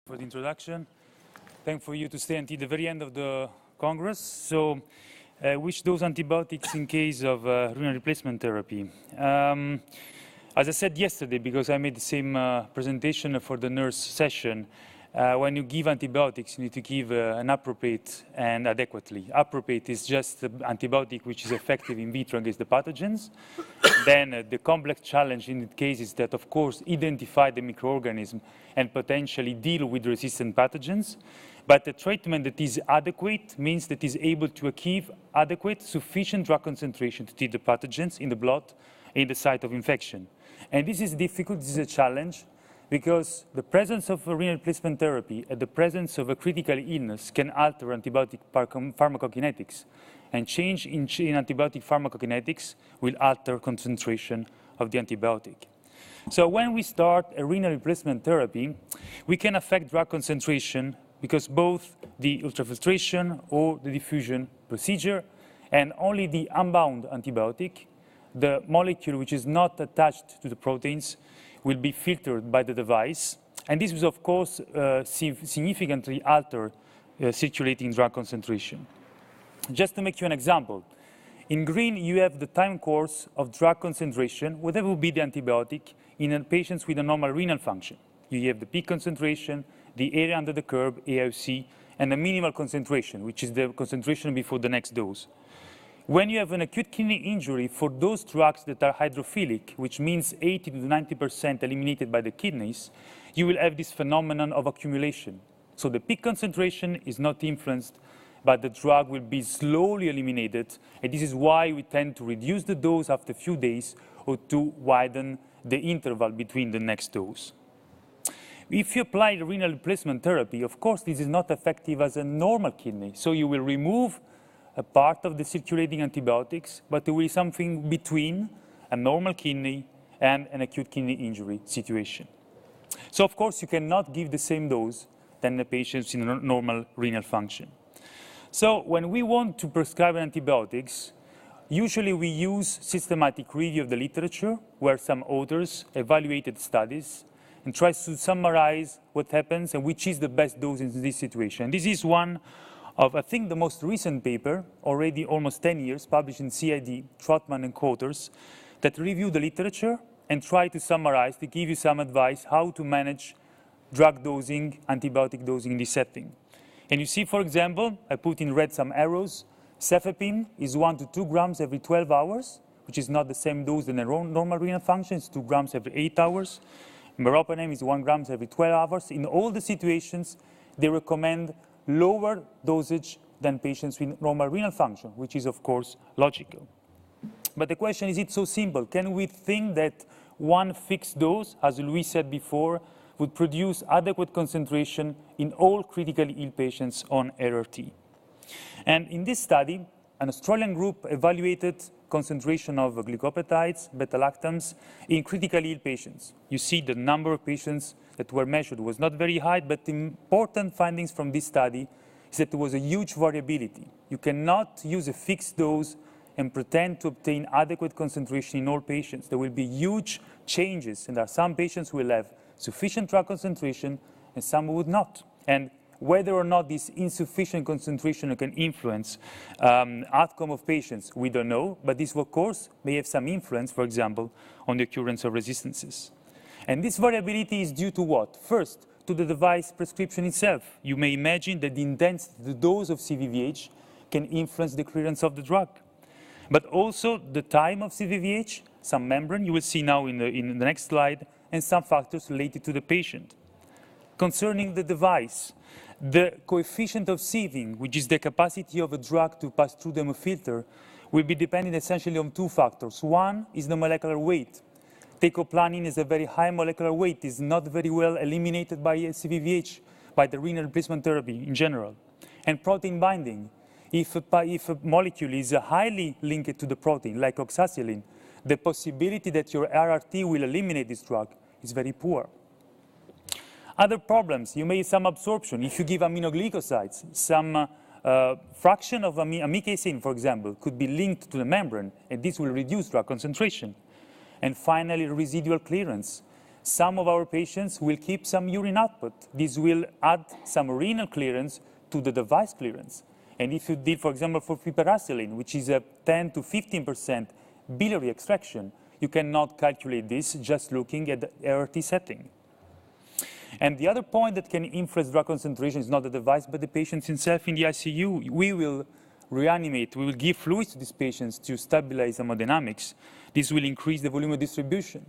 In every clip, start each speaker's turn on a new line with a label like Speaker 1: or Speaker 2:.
Speaker 1: For the introduction. Thank for you to stay until the very end of the Congress. So, which dose antibiotics in case of renal replacement therapy? As I said yesterday, because I made the same presentation for the nurse session, when you give antibiotics, you need to give an appropriate and adequately. Appropriate is just the antibiotic which is effective in vitro against the pathogens. Then the complex challenge in that case is that, of course, identify the microorganism and potentially deal with resistant pathogens. But the treatment that is adequate means that it is able to achieve adequate, sufficient drug concentration to treat the pathogens in the blood in the site of infection. And this is difficult, this is a challenge, because the presence of a renal replacement therapy and the presence of a critical illness can alter antibiotic pharmacokinetics. And change in antibiotic pharmacokinetics will alter concentration of the antibiotic. So when we start a renal replacement therapy, we can affect drug concentration because both the ultrafiltration or the diffusion procedure and only the unbound antibiotic, the molecule which is not attached to the proteins, will be filtered by the device. And this will, of course, significantly alter circulating drug concentration. Just to make you an example, in green you have the time course of drug concentration, whatever will be the antibiotic, in patients with a normal renal function. You have the peak concentration, the area under the curve, AIC, and the minimal concentration, which is the concentration before the next dose. When you have an acute kidney injury, for those drugs that are hydrophilic, which means 80 to 90% eliminated by the kidneys, you will have this phenomenon of accumulation. So the peak concentration is not influenced, but the drug will be slowly eliminated, and this is why we tend to reduce the dose after a few days or to widen the interval between the next dose. If you apply the renal replacement therapy, of course, this is not effective as a normal kidney, so you will remove a part of the circulating antibiotics, but there will be something between a normal kidney and an acute kidney injury situation. So, of course, you cannot give the same dose than the patients in normal renal function. So, when we want to prescribe antibiotics, usually we use systematic review of the literature, where some authors evaluated studies and tries to summarize what happens and which is the best dose in this situation. This is one of, I think, the most recent paper, already almost 10 years, published in CID, Trotman and co-authors, that review the literature and try to summarize, to give you some advice how to manage drug dosing, antibiotic dosing in this setting. And you see, for example, I put in red some arrows. Cefepime is 1 to 2 grams every 12 hours, which is not the same dose than a normal renal function. It's 2 grams every 8 hours. Meropenem is 1 gram every 12 hours. In all the situations, they recommend lower dosage than patients with normal renal function, which is, of course, logical. But the question is it so simple? Can we think that one fixed dose, as Louis said before, would produce adequate concentration in all critically ill patients on RRT? And in this study, an Australian group evaluated concentration of glycopeptides, beta-lactams, in critically ill patients. You see the number of patients that were measured was not very high, but the important findings from this study is that there was a huge variability. You cannot use a fixed dose and pretend to obtain adequate concentration in all patients. There will be huge changes, and there are some patients who will have sufficient drug concentration and some who would not. And whether or not this insufficient concentration can influence outcome of patients, we don't know, but this, of course, may have some influence, for example, on the occurrence of resistances. And this variability is due to what? First, to the device prescription itself. You may imagine that the intensity, the dose of CVVH can influence the clearance of the drug. But also the time of CVVH, some membrane, you will see now in the next slide, and some factors related to the patient. Concerning the device, the coefficient of sieving, which is the capacity of a drug to pass through the hemofilter, will be dependent essentially on two factors. One is the molecular weight. Teicoplanin is a very high molecular weight, is not very well eliminated by CVVH, by the renal replacement therapy in general. And protein binding. If a molecule is highly linked to the protein, like oxacillin, the possibility that your RRT will eliminate this drug is very poor. Other problems, you may have some absorption. If you give aminoglycosides, some fraction of amikacin, for example, could be linked to the membrane, and this will reduce drug concentration. And finally, residual clearance. some of our patients will keep some urine output. This will add some renal clearance to the device clearance. And if you did, for example, for piperacillin, which is a 10 to 15% biliary extraction, you cannot calculate this just looking at the RRT setting. And the other point that can influence drug concentration is not the device, but the patient himself in the ICU. We will reanimate, we will give fluids to these patients to stabilize hemodynamics. This will increase the volume of distribution.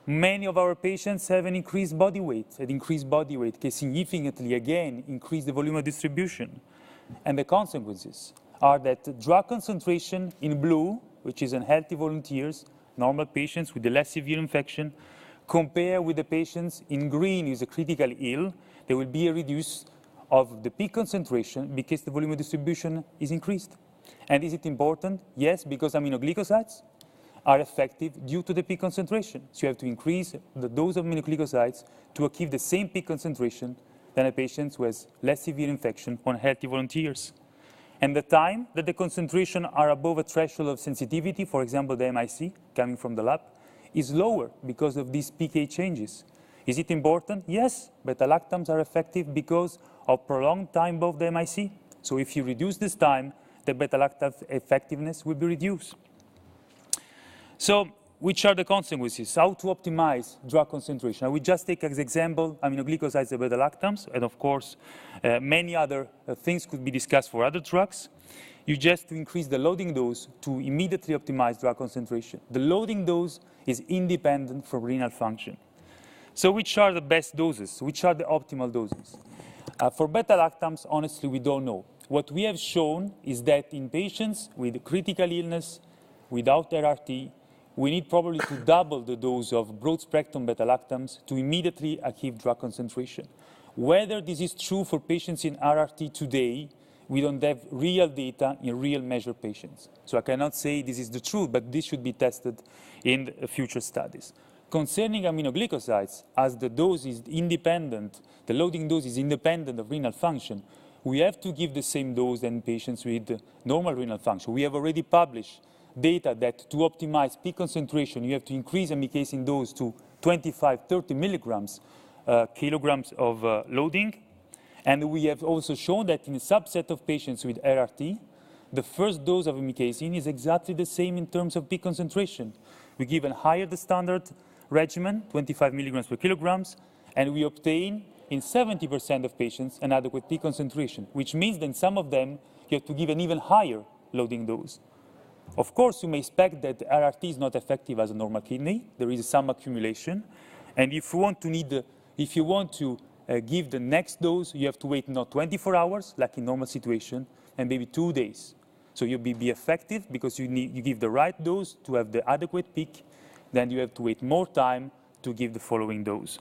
Speaker 1: Many of our patients have an increased body weight. An increased body weight can significantly, again, increase the volume of distribution. And the consequences are that drug concentration in blue, which is in healthy volunteers, normal patients with a less severe infection, compare with the patients in green who is critically ill, there will be a reduce of the peak concentration because the volume of distribution is increased. And is it important? Yes, because aminoglycosides are effective due to the peak concentration. So you have to increase the dose of aminoglycosides to achieve the same peak concentration than a patient who has less severe infection on healthy volunteers. And the time that the concentration are above a threshold of sensitivity, for example, the MIC coming from the lab, is lower because of these PK changes. Is it important? Yes, beta-lactams are effective because of prolonged time above the MIC. So if you reduce this time, the beta-lactam effectiveness will be reduced. So which are the consequences? How to optimize drug concentration? I will just take as example aminoglycosides and beta-lactams, and of course, many other things could be discussed for other drugs. You just increase the loading dose to immediately optimize drug concentration. The loading dose is independent from renal function. So which are the best doses? Which are the optimal doses? For beta-lactams, honestly, we don't know. What we have shown is that in patients with critical illness, without RRT, we need probably to double the dose of broad-spectrum beta-lactams to immediately achieve drug concentration. Whether this is true for patients in RRT today, we don't have real data in real measured patients. So I cannot say this is the truth, but this should be tested in future studies. Concerning aminoglycosides, as the dose is independent, the loading dose is independent of renal function, we have to give the same dose in patients with normal renal function. We have already published data that to optimize peak concentration, you have to increase amikacin dose to 25, 30 milligrams, kilograms of loading. And we have also shown that in a subset of patients with RRT, the first dose of amikacin is exactly the same in terms of peak concentration. We give a higher the standard regimen, 25 milligrams per kilograms, and we obtain in 70% of patients an adequate peak concentration, which means that in some of them you have to give an even higher loading dose. Of course, you may expect that RRT is not effective as a normal kidney. There is some accumulation, and if you want to give the next dose, you have to wait not 24 hours, like in normal situation, and maybe 2 days. So you'll be effective because you give the right dose to have the adequate peak, then you have to wait more time to give the following dose.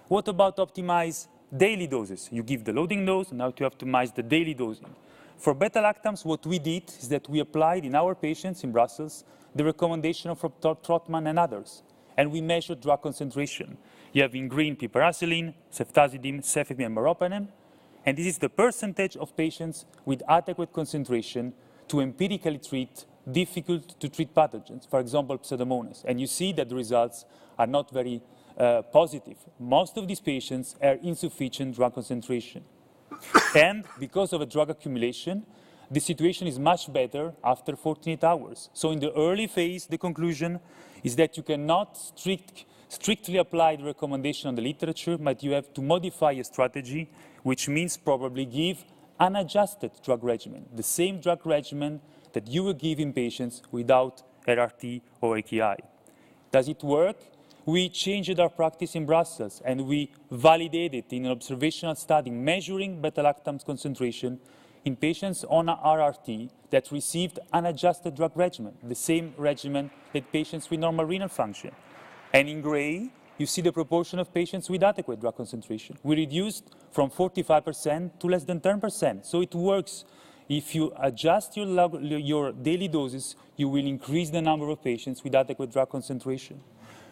Speaker 1: What about optimize daily doses? You give the loading dose, and now to optimize the daily dosing. For beta-lactams, what we did is that we applied in our patients in Brussels the recommendation from Trotman and others, and we measured drug concentration. You have in green piperacillin, ceftazidime, cefepime, and meropenem, and this is the percentage of patients with adequate concentration to empirically treat difficult to treat pathogens, for example, Pseudomonas. And you see that the results are not very positive. Most of these patients are insufficient drug concentration. And because of a drug accumulation, the situation is much better after 48 hours. So in the early phase, the conclusion is that you cannot strictly apply the recommendation on the literature, but you have to modify a strategy, which means probably give unadjusted drug regimen, the same drug regimen that you will give in patients without RRT or AKI. Does it work? We changed our practice in Brussels and we validated in an observational study measuring beta-lactams concentration in patients on RRT that received unadjusted drug regimen, the same regimen that patients with normal renal function. And in gray, you see the proportion of patients with adequate drug concentration. We reduced from 45% to less than 10%. So it works. If you adjust your daily doses, you will increase the number of patients with adequate drug concentration.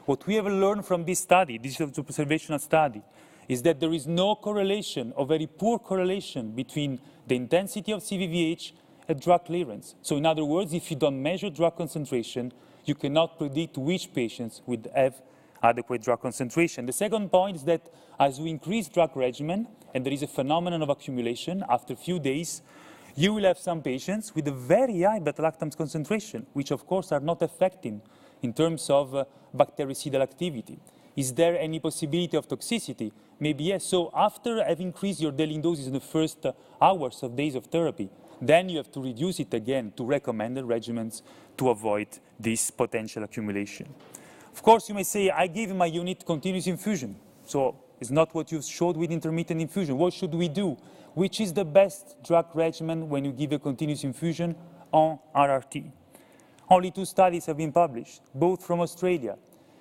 Speaker 1: What we have learned from this study, this observational study, is that there is no correlation, or very poor correlation, between the intensity of CVVH and drug clearance. So in other words, if you don't measure drug concentration, you cannot predict which patients would have adequate drug concentration. The second point is that as we increase drug regimen, and there is a phenomenon of accumulation after a few days, you will have some patients with a very high beta-lactams concentration, which of course are not affecting in terms of bactericidal activity. Is there any possibility of toxicity? Maybe yes. So after having increased your daily doses in the first hours of days of therapy, then you have to reduce it again to recommended regimens to avoid this potential accumulation. Of course, you may say, I give my unit continuous infusion. So it's not what you showed with intermittent infusion. What should we do? Which is the best drug regimen when you give a continuous infusion on RRT? Only 2 studies have been published, both from Australia.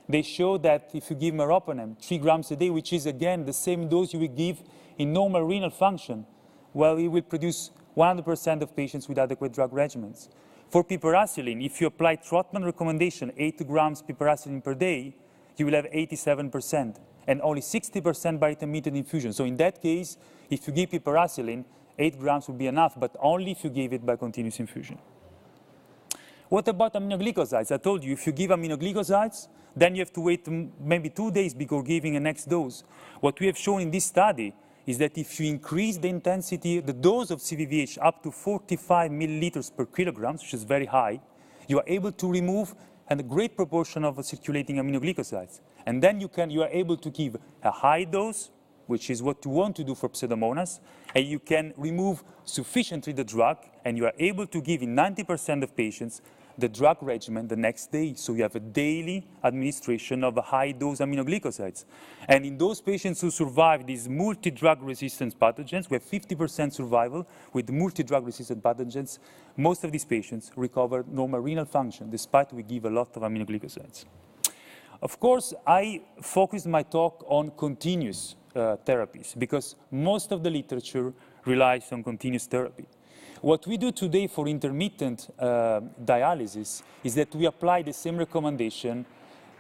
Speaker 1: They show that if you give meropenem 3 grams a day, which is again the same dose you would give in normal renal function, well, it will produce 100% of patients with adequate drug regimens. For piperacillin, if you apply Trotman recommendation, 8 grams piperacillin per day, you will have 87%, and only 60% by intermittent infusion. So in that case, if you give piperacillin, 8 grams would be enough, but only if you give it by continuous infusion. What about aminoglycosides? I told you, if you give aminoglycosides, then you have to wait maybe 2 days before giving a next dose. What we have shown in this study is that if you increase the intensity, the dose of CVVH up to 45 milliliters per kilogram, which is very high, you are able to remove a great proportion of circulating aminoglycosides. And then you are able to give a high dose, which is what you want to do for Pseudomonas, and you can remove sufficiently the drug, and you are able to give in 90% of patients the drug regimen the next day. So you have a daily administration of high-dose aminoglycosides. And in those patients who survive these multi-drug resistant pathogens, we have 50% survival with multi-drug resistant pathogens. Most of these patients recover normal renal function, despite we give a lot of aminoglycosides. Of course, I focused my talk on continuous therapies, because most of the literature relies on continuous therapy. What we do today for intermittent dialysis is that we apply the same recommendation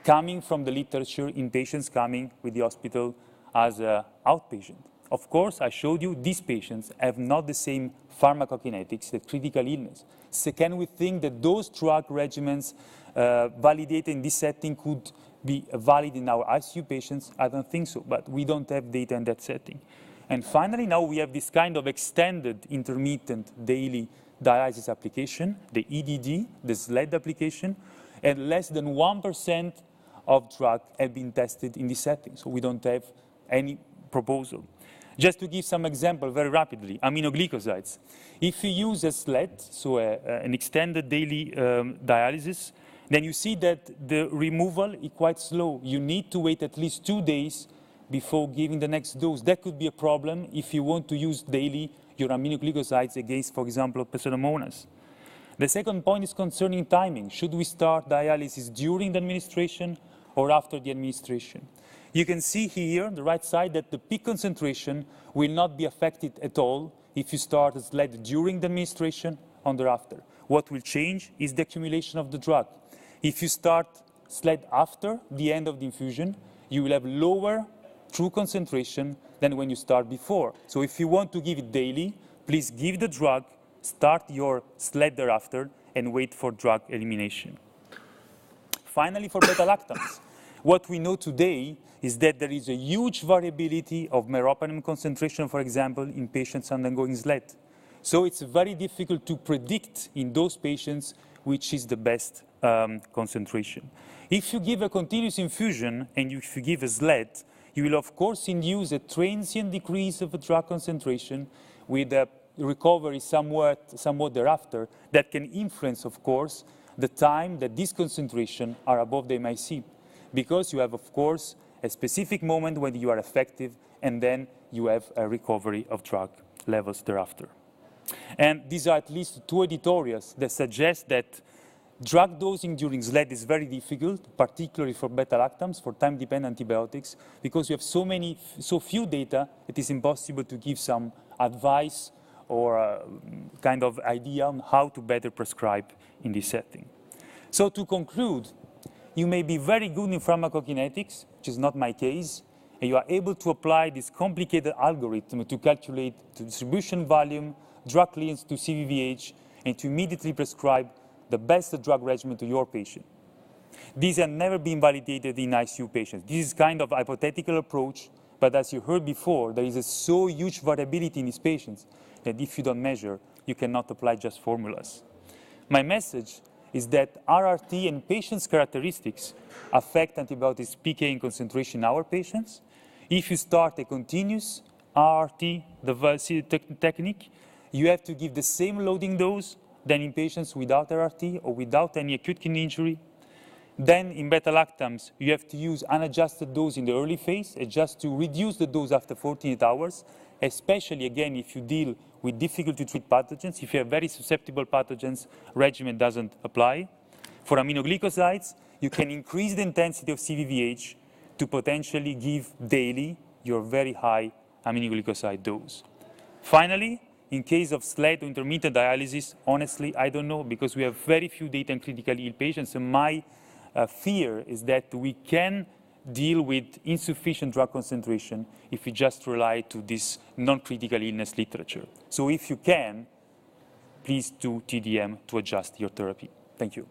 Speaker 1: coming from the literature in patients coming with the hospital as an outpatient. Of course, I showed you these patients have not the same pharmacokinetics, the critical illness. So can we think that those drug regimens validated in this setting could be valid in our ICU patients? I don't think so, but we don't have data in that setting. And finally, now we have this kind of extended intermittent daily dialysis application, the EDD, the SLED application, and less than 1% of drug have been tested in this setting. So we don't have any proposal. Just to give some example very rapidly, aminoglycosides. If you use a SLED, so an extended daily dialysis, then you see that the removal is quite slow. You need to wait at least 2 days before giving the next dose. That could be a problem if you want to use daily your aminoglycosides against, for example, Pseudomonas. The second point is concerning timing. Should we start dialysis during the administration or after the administration? You can see here on the right side that the peak concentration will not be affected at all if you start a SLED during the administration or thereafter. What will change is the accumulation of the drug. If you start SLED after the end of the infusion, you will have lower true concentration than when you start before. So if you want to give it daily, please give the drug, start your SLED thereafter, and wait for drug elimination. Finally, for beta-lactams, what we know today is that there is a huge variability of meropenem concentration, for example, in patients undergoing SLED. So it's very difficult to predict in those patients which is the best concentration. If you give a continuous infusion and if you give a SLED, you will of course induce a transient decrease of the drug concentration with a recovery somewhat thereafter that can influence, of course, the time that these concentrations are above the MIC, because you have, of course, a specific moment when you are effective and then you have a recovery of drug levels thereafter. And these are at least 2 editorials that suggest that drug dosing during SLED is very difficult, particularly for beta-lactams, for time-dependent antibiotics, because you have so few data, it is impossible to give some advice or kind of idea on how to better prescribe in this setting. So to conclude, you may be very good in pharmacokinetics, which is not my case, and you are able to apply this complicated algorithm to calculate the distribution volume, drug clearance to CVVH, and to immediately prescribe the best drug regimen to your patient. These have never been validated in ICU patients. This is kind of a hypothetical approach, but as you heard before, there is a so huge variability in these patients that if you don't measure, you cannot apply just formulas. My message is that RRT and patients' characteristics affect antibiotics PK and concentration in our patients. If you start a continuous RRT technique, you have to give the same loading dose than in patients without RRT or without any acute kidney injury. Then in beta-lactams, you have to use unadjusted dose in the early phase, just to reduce the dose after 48 hours, especially, again, if you deal with difficult-to-treat pathogens. If you have very susceptible pathogens, regimen doesn't apply. For aminoglycosides, you can increase the intensity of CVVH to potentially give daily your very high aminoglycoside dose. Finally, in case of SLED or intermittent dialysis, honestly, I don't know, because we have very few data in critically ill patients, and my fear is that we can deal with insufficient drug concentration if we just rely to this non-critical illness literature. So if you can, please do TDM to adjust your therapy. Thank you.